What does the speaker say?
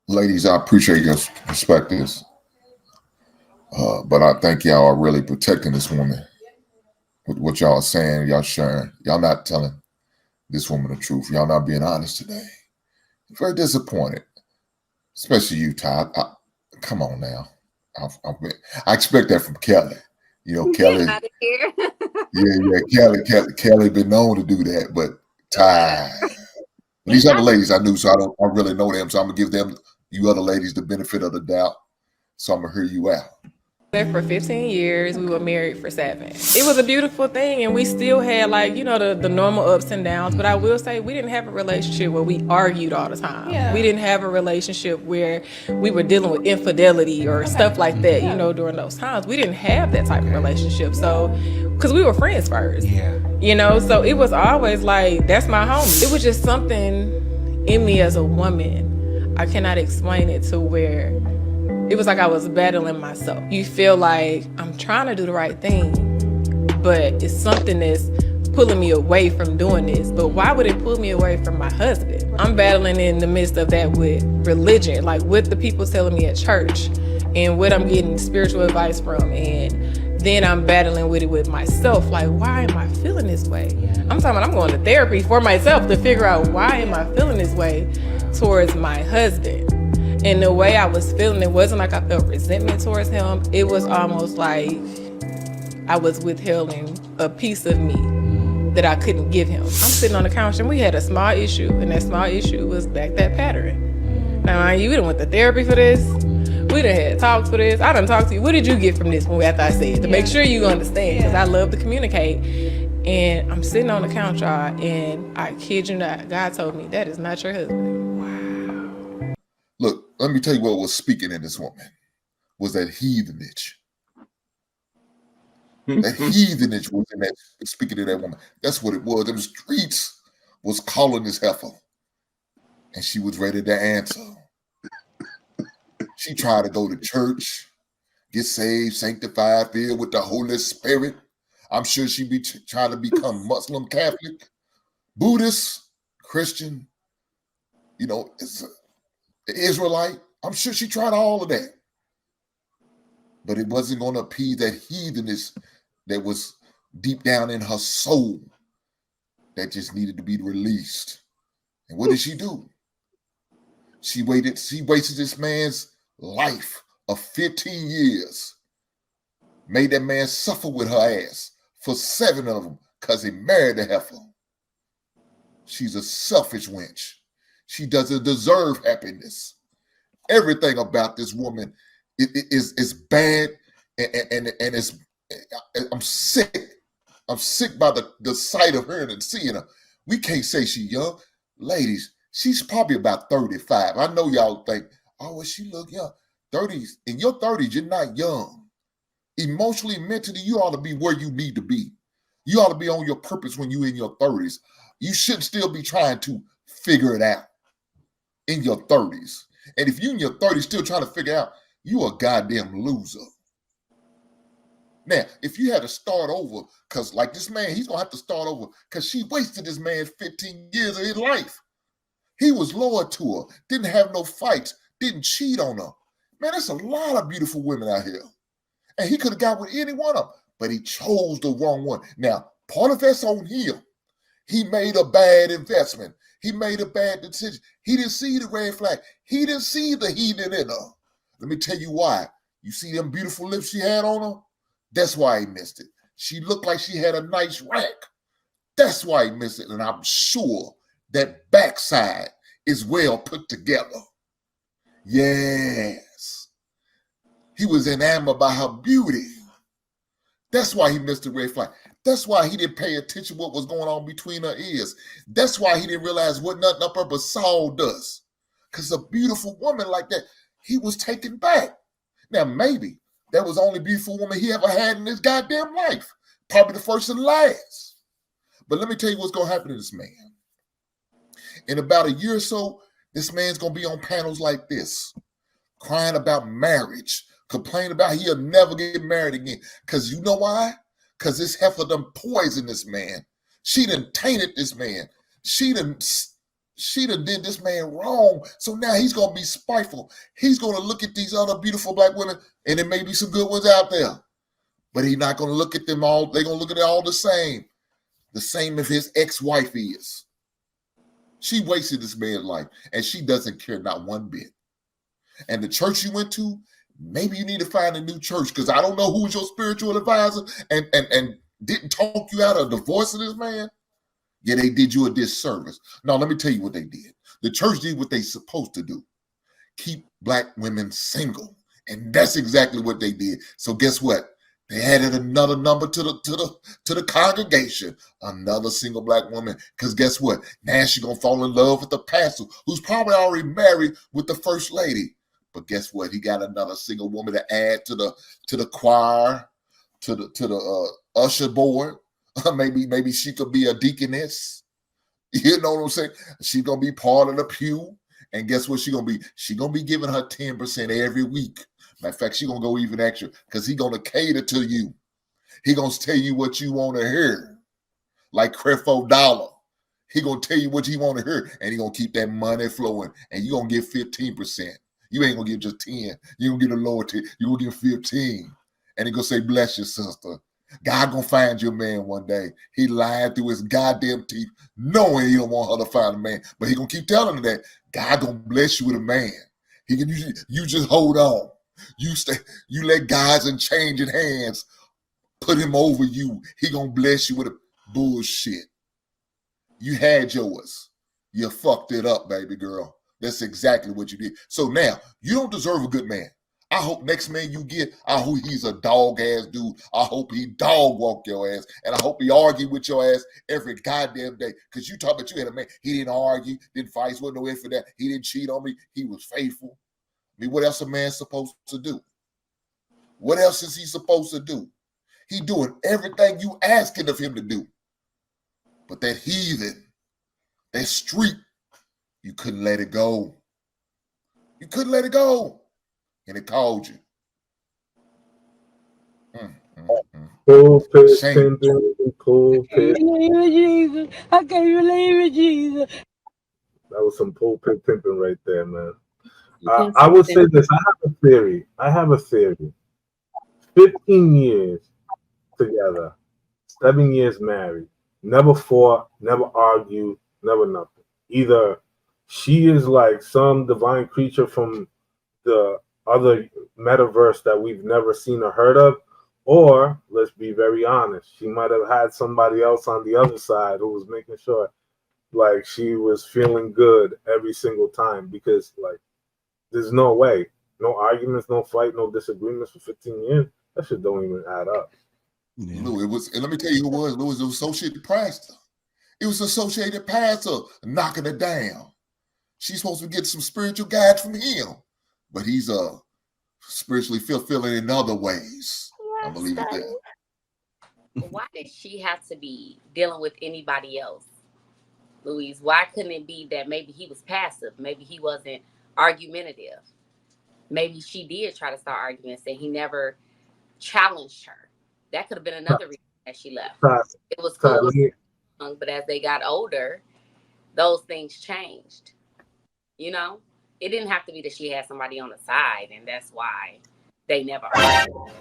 Ladies, I appreciate your perspectives, but I think y'all are really protecting this woman with what y'all are saying, y'all sharing. Y'all not telling this woman the truth. Y'all not being honest today. I'm very disappointed, especially you, Todd. Come on now. I expect that from Kelly. You know, Get Kelly, out of here. yeah, Kelly been known to do that, but Ty, these other I ladies I knew, so I really know them, so I'm gonna give them, you other ladies, the benefit of the doubt. So I'm gonna hear you out. For 15 years. We were married for 7. It was a beautiful thing, and we still had, like, the normal ups and downs. But I will say, we didn't have a relationship where we argued all the time. Yeah. We didn't have a relationship where we were dealing with infidelity or stuff like that, during those times. We didn't have that type of relationship. So, because we were friends first. Yeah. So it was always like, that's my homie. It was just something in me as a woman. I cannot explain it, to where it was like I was battling myself. You feel like I'm trying to do the right thing, but it's something that's pulling me away from doing this. But why would it pull me away from my husband? I'm battling in the midst of that with religion, like what the people telling me at church and what I'm getting spiritual advice from. And then I'm battling with it with myself. Like, why am I feeling this way? I'm talking about I'm going to therapy for myself to figure out why am I feeling this way towards my husband. And the way I was feeling, it wasn't like I felt resentment towards him. It was almost like I was withholding a piece of me that I couldn't give him. I'm sitting on the couch and we had a small issue, and that small issue was back that pattern. Now, mind you, we done went to therapy for this. We done had talks for this. I done talked to you. What did you get from this after I said? To make sure you understand, because I love to communicate. And I'm sitting on the couch, y'all, and I kid you not, God told me, that is not your husband. Look, let me tell you what was speaking in this woman was that heathenage. That heathenage was in that, speaking to that woman. That's what it was. Them streets was calling this heifer, and she was ready to answer. She tried to go to church, get saved, sanctified, filled with the Holy Spirit. I'm sure she'd be trying to become Muslim, Catholic, Buddhist, Christian. It's Israelite. I'm sure she tried all of that. But it wasn't going to appease that heatheness that was deep down in her soul that just needed to be released. And what did she do? She wasted this man's life of 15 years, made that man suffer with her ass for 7 of them because he married the heifer. She's a selfish wench. She doesn't deserve happiness. Everything about this woman is bad, and it's, I'm sick. I'm sick by the sight of her and seeing her. We can't say she's young. Ladies, she's probably about 35. I know y'all think, oh, well, she look young. 30s. In your 30s, you're not young. Emotionally, mentally, you ought to be where you need to be. You ought to be on your purpose when you're in your 30s. You should still be trying to figure it out in your 30s. And if you in your 30s still trying to figure out, you a goddamn loser. Now, if you had to start over, because like this man, he's going to have to start over because she wasted this man 15 years of his life. He was loyal to her, didn't have no fights, didn't cheat on her. Man, there's a lot of beautiful women out here. And he could have got with any one of them, but he chose the wrong one. Now, part of that's on him. He made a bad investment. He made a bad decision. He didn't see the red flag. He didn't see the heathen in her. Let me tell you why. You see them beautiful lips she had on her? That's why he missed it. She looked like she had a nice rack. That's why he missed it. And I'm sure that backside is well put together. Yes. He was enamored by her beauty. That's why he missed the red flag. That's why he didn't pay attention to what was going on between her ears. That's why he didn't realize what nothing up her but Saul does. Because a beautiful woman like that, he was taken back. Now, maybe that was the only beautiful woman he ever had in his goddamn life. Probably the first and last. But let me tell you what's going to happen to this man. In about a year or so, this man's going to be on panels like this, crying about marriage, complaining about he'll never get married again. Because you know why? Because this heifer done poisoned this man. She done tainted this man. She done she done did this man wrong. So now he's gonna be spiteful. He's gonna look at these other beautiful black women, and there may be some good ones out there, but he's not gonna look at them all. They're gonna look at it all the same as his ex-wife is. She wasted this man's life, and she doesn't care not one bit. And the church you went to, maybe you need to find a new church, because I don't know who was your spiritual advisor and didn't talk you out of divorcing this man. Yeah, they did you a disservice. Now, let me tell you what they did. The church did what they supposed to do. Keep black women single. And that's exactly what they did. So guess what? They added another number to the congregation, another single black woman. Because guess what? Now she's gonna fall in love with the pastor, who's probably already married with the first lady. But guess what? He got another single woman to add to the choir, to the usher board. Maybe she could be a deaconess. You know what I'm saying? She's gonna be part of the pew. And guess what? She's gonna be giving her 10% every week. Matter of fact, she's gonna go even extra, because he's gonna cater to you. He gonna tell you what you want to hear, like Creflo Dollar. He gonna tell you what you want to hear, and he gonna keep that money flowing. And you gonna get 15%. You ain't gonna get just 10. You gonna get a lower 10. You gonna get 15. And he gonna say, "Bless your sister." God gonna find your man one day. He lied through his goddamn teeth, knowing he don't want her to find a man, but he gonna keep telling her that God gonna bless you with a man. He can you just hold on. You let God's unchanging hands put him over you. He gonna bless you with a bullshit. You had yours. You fucked it up, baby girl. That's exactly what you did. So now you don't deserve a good man. I hope next man you get, I hope he's a dog ass dude. I hope he dog walk your ass. And I hope he argue with your ass every goddamn day. Because you talk about you had a man. He didn't argue, didn't fight, wasn't no for that. He didn't cheat on me. He was faithful. I mean, what else a man supposed to do? What else is he supposed to do? He doing everything you asking of him to do. But that heathen, that street, you couldn't let it go. You couldn't let it go. And it called you. Pulpit Shame. pimping, pulpit. Jesus. I can't believe it, Jesus. That was some pulpit pimping right there, man. I would say this. I have a theory. 15 years together, 7 years married, never fought, never argued, never nothing. Either she is like some divine creature from the other metaverse that we've never seen or heard of, or let's be very honest, she might have had somebody else on the other side who was making sure like she was feeling good every single time, because like there's no way, no arguments, no fight, no disagreements for 15 years. That shit don't even add up. Yeah. Lou, it was, and let me tell you who it was. Lou was the associated pastor. It was associated pastor knocking it down. She's supposed to get some spiritual guidance from him, but he's spiritually fulfilling in other ways. I believe it there. Why did she have to be dealing with anybody else, Louise? Why couldn't it be that maybe he was passive? Maybe he wasn't argumentative. Maybe she did try to start arguments and he never challenged her. That could have been another reason that she left. It was cool, but as they got older, those things changed. You know, it didn't have to be that she had somebody on the side, and that's why they never argued.